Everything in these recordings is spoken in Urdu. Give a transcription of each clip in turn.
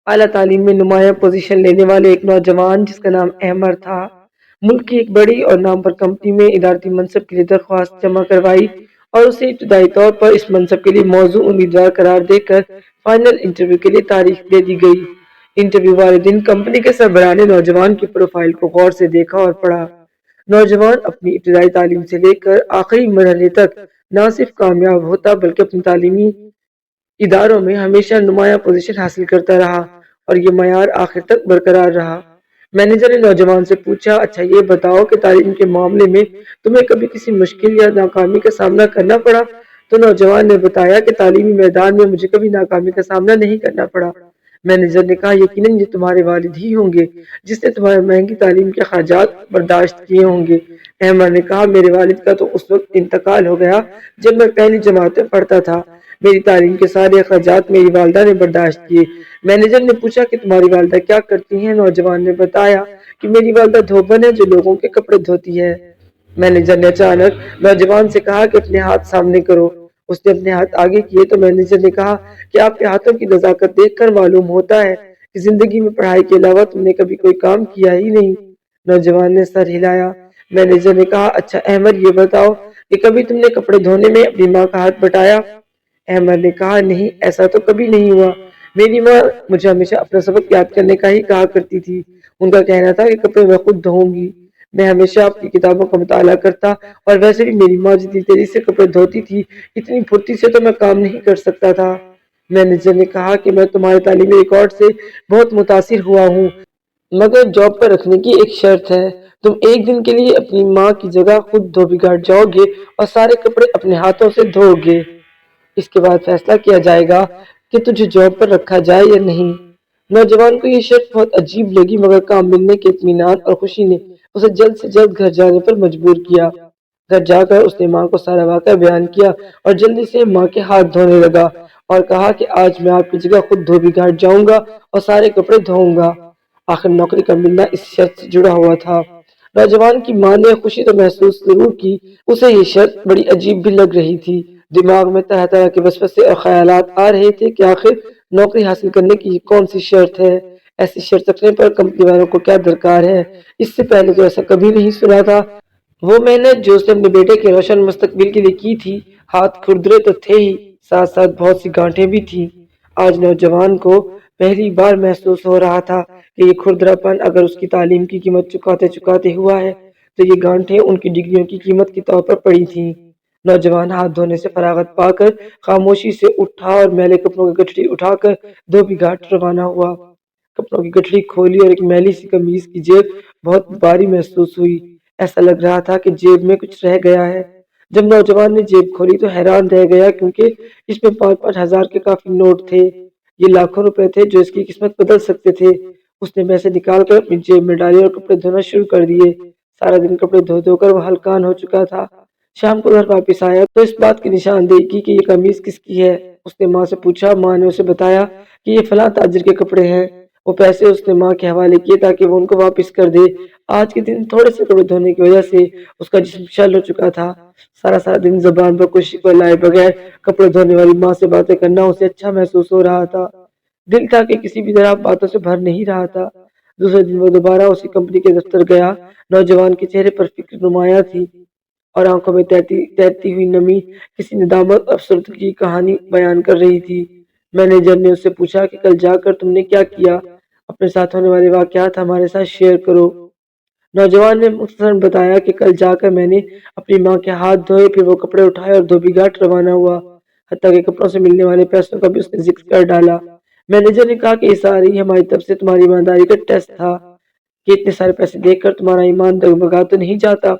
اعلیٰ تعلیم میں نمایاں پوزیشن لینے والے ایک نوجوان جس کا نام احمد تھا، ملک کی ایک بڑی اور نام پر کمپنی میں ادارتی منصب کے لیے درخواست جمع کروائی اور اسے ابتدائی طور پر اس منصب کے لیے موزوں امیدوار قرار دے کر فائنل انٹرویو کے لیے تاریخ دے دی گئی۔ انٹرویو والے دن کمپنی کے سربراہ نے نوجوان کی پروفائل کو غور سے دیکھا اور پڑھا۔ نوجوان اپنی ابتدائی تعلیم سے لے کر آخری مرحلے تک نہ صرف کامیاب ہوتا بلکہ اپنی تعلیمی اداروں میں ہمیشہ نمایاں پوزیشن حاصل کرتا رہا اور یہ معیار آخر تک برقرار رہا۔ مینیجر نے نوجوان سے پوچھا، اچھا یہ بتاؤ کہ تعلیم کے معاملے میں تمہیں کبھی کسی مشکل یا ناکامی کا سامنا کرنا پڑا؟ تو نوجوان نے بتایا کہ تعلیمی میدان میں مجھے کبھی ناکامی کا سامنا نہیں کرنا پڑا۔ مینیجر نے کہا، یقیناً یہ تمہارے والد ہی ہوں گے جس نے تمہارے مہنگی تعلیم کے اخراجات برداشت کیے ہوں گے۔ احمد نے کہا، میرے والد کا تو اس وقت انتقال ہو گیا جب میں پہلی جماعت میں پڑھتا تھا۔ میری تعلیم کے سارے اخراجات میری والدہ نے برداشت کیے۔ مینیجر نے پوچھا کہ تمہاری والدہ کیا کرتی ہیں؟ نوجوان نے بتایا کہ میری والدہ دھوبن ہے جو لوگوں کے کپڑے دھوتی ہے۔ مینیجر نے اچانک نوجوان سے کہا کہ اپنے ہاتھ سامنے کرو۔ اس نے اپنے ہاتھ آگے کیے تو مینیجر نے کہا کہ آپ کے ہاتھوں کی نزاکت دیکھ کر معلوم ہوتا ہے کہ زندگی میں پڑھائی کے علاوہ تم نے کبھی کوئی کام کیا ہی نہیں۔ نوجوان نے سر ہلایا۔ مینیجر نے کہا، اچھا احمد یہ بتاؤ کہ کبھی تم نے کپڑے دھونے میں اپنی ماں کا ہاتھ بٹایا؟ احمد نے کہا، نہیں ایسا تو کبھی نہیں ہوا۔ میری ماں مجھے ہمیشہ اپنا سبق یاد کرنے کا ہی کہا کرتی تھی۔ ان کا کہنا تھا کہ کپڑے میں خود دھوؤں گی۔ میں ہمیشہ اپنی کتابوں کا مطالعہ کرتا اور ویسے بھی میری ماں جتنی تیزی سے کپڑے دھوتی تھی اتنی پھرتی سے تو میں کام نہیں کر سکتا تھا۔ مینیجر نے کہا کہ میں تمہارے تعلیمی ریکارڈ سے بہت متاثر ہوا ہوں، مگر جاب پر رکھنے کی ایک شرط ہے۔ تم ایک دن کے لیے اپنی ماں کی جگہ خود دھوبی گھاٹ جاؤ گے اور سارے کپڑے اپنے ہاتھوں سے دھو گے۔ اس کے بعد فیصلہ کیا جائے گا کہ تجھے جاب پر رکھا جائے یا نہیں۔ نوجوان کو یہ شرط بہت عجیب لگی مگر کام ملنے کے اطمینان اور خوشی نے اسے جلد سے جلد گھر جانے پر مجبور کیا۔ گھر جا کر اس نے ماں کو سارا واقعہ بیان کیا اور جلدی سے ماں کے ہاتھ دھونے لگا اور کہا کہ آج میں آپ کی جگہ خود دھوبی گھاٹ جاؤں گا اور سارے کپڑے دھوؤں گا۔ آخر نوکری کا ملنا اس شرط سے جڑا ہوا تھا۔ نوجوان کی ماں نے خوشی تو محسوس ضرور کی، اسے یہ شرط بڑی عجیب بھی لگ رہی تھی۔ دماغ میں طرح طرح کے وسوسے اور خیالات آ رہے تھے کہ آخر نوکری حاصل کرنے کی یہ کون سی شرط ہے؟ ایسی شرط رکھنے پر کمپنی والوں کو کیا درکار ہے؟ اس سے پہلے تو ایسا کبھی نہیں سنا تھا۔ وہ محنت جو اس نے اپنے بیٹے کے روشن مستقبل کے لیے کی تھی، ہاتھ کھردرے تو تھے ہی، ساتھ ساتھ بہت سی گانٹیں بھی تھیں۔ آج نوجوان کو پہلی بار محسوس ہو رہا تھا کہ یہ کھردرا پن اگر اس کی تعلیم کی قیمت چکاتے چکاتے ہوا ہے تو یہ گانٹیں ان کی ڈگریوں کی قیمت کے طور پر پڑی تھیں۔ نوجوان ہاتھ دھونے سے فراغت پا کر خاموشی سے اٹھا اور میلے کپڑوں کی گٹھڑی اٹھا کر دھوبی گھاٹ روانہ ہوا۔ کپڑوں کی گٹھڑی کھولی اور ایک میلی سی قمیض کی جیب بہت بھاری محسوس ہوئی۔ ایسا لگ رہا تھا کہ جیب میں کچھ رہ گیا ہے۔ جب نوجوان نے جیب کھولی تو حیران رہ گیا کیونکہ اس میں 5-5 ہزار کے کافی نوٹ تھے۔ یہ لاکھوں روپے تھے جو اس کی قسمت بدل سکتے تھے۔ اس نے پیسے نکال کر اپنی جیب میں ڈالے اور کپڑے دھونا شروع کر دیے۔ سارا دن کپڑے دھو دھو کر وہ ہلکان ہو چکا تھا۔ شام کو گھر واپس آیا تو اس بات کی نشاندہی کی کہ یہ قمیض کس کی ہے۔ اس نے ماں سے پوچھا۔ ماں نے اسے بتایا کہ یہ فلاں تاجر کے کپڑے ہیں۔ وہ پیسے اس نے ماں کے حوالے کیے تاکہ وہ ان کو واپس کر دے۔ آج کے دن تھوڑے سے کپڑے دھونے کی وجہ سے اس کا جسم شل ہو چکا تھا۔ سارا دن زبان پر کوئی شکوہ لائے بغیر کپڑے دھونے والی ماں سے باتیں کرنا اسے اچھا محسوس ہو رہا تھا۔ دل تھا کہ کسی بھی طرح باتوں سے بھر نہیں رہا تھا۔ دوسرے دن وہ دوبارہ اسی کمپنی کے دفتر گیا۔ نوجوان کے چہرے پر فکر نمایاں تھی اور آنکھوں میں تیرتی ہوئی نمی کسی ندامت افسردگی کی کہانی بیان کر رہی تھی۔ مینیجر نے اس سے پوچھا کہ کل جا کر تم نے کیا کیا؟ اپنے ساتھ ہونے والے واقعات ہمارے ساتھ شیئر کرو۔ نوجوان نے مختصراً بتایا کہ کل جا کر میں نے اپنی ماں کے ہاتھ دھوئے، پھر وہ کپڑے اٹھائے اور دھوبی گھاٹ روانہ ہوا۔ حتیٰ کہ کپڑوں سے ملنے والے پیسوں کا بھی اس نے ذکر کر ڈالا۔ مینیجر نے کہا کہ یہ ساری ہماری طرف سے تمہاری ایمانداری کا ٹیسٹ تھا کہ اتنے سارے پیسے دیکھ کر تمہارا ایمان ڈگمگا تو نہیں جاتا۔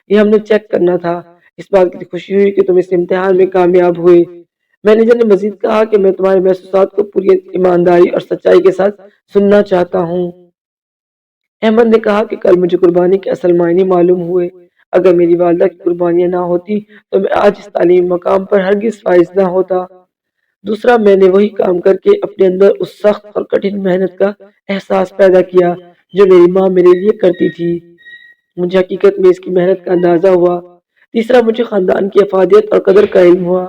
یہ ہم نے چیک کرنا تھا۔ اس بات کی خوشی ہوئی کہ تم اس امتحان میں کامیاب ہوئے۔ مینیجر نے مزید کہا کہ میں تمہارے محسوسات کو پوری ایمانداری اور سچائی کے ساتھ سننا چاہتا ہوں۔ احمد نے کہا کہ کل مجھے قربانی کے اصل معنی معلوم ہوئے۔ اگر میری والدہ کی قربانیاں نہ ہوتی تو میں آج اس تعلیمی مقام پر ہرگز فائز نہ ہوتا۔ دوسرا، میں نے وہی کام کر کے اپنے اندر اس سخت اور کٹھن محنت کا احساس پیدا کیا جو میری ماں میرے لیے کرتی تھی۔ مجھے حقیقت میں اس کی محنت کا اندازہ ہوا۔ تیسرا، مجھے خاندان کی افادیت اور قدر کا علم ہوا۔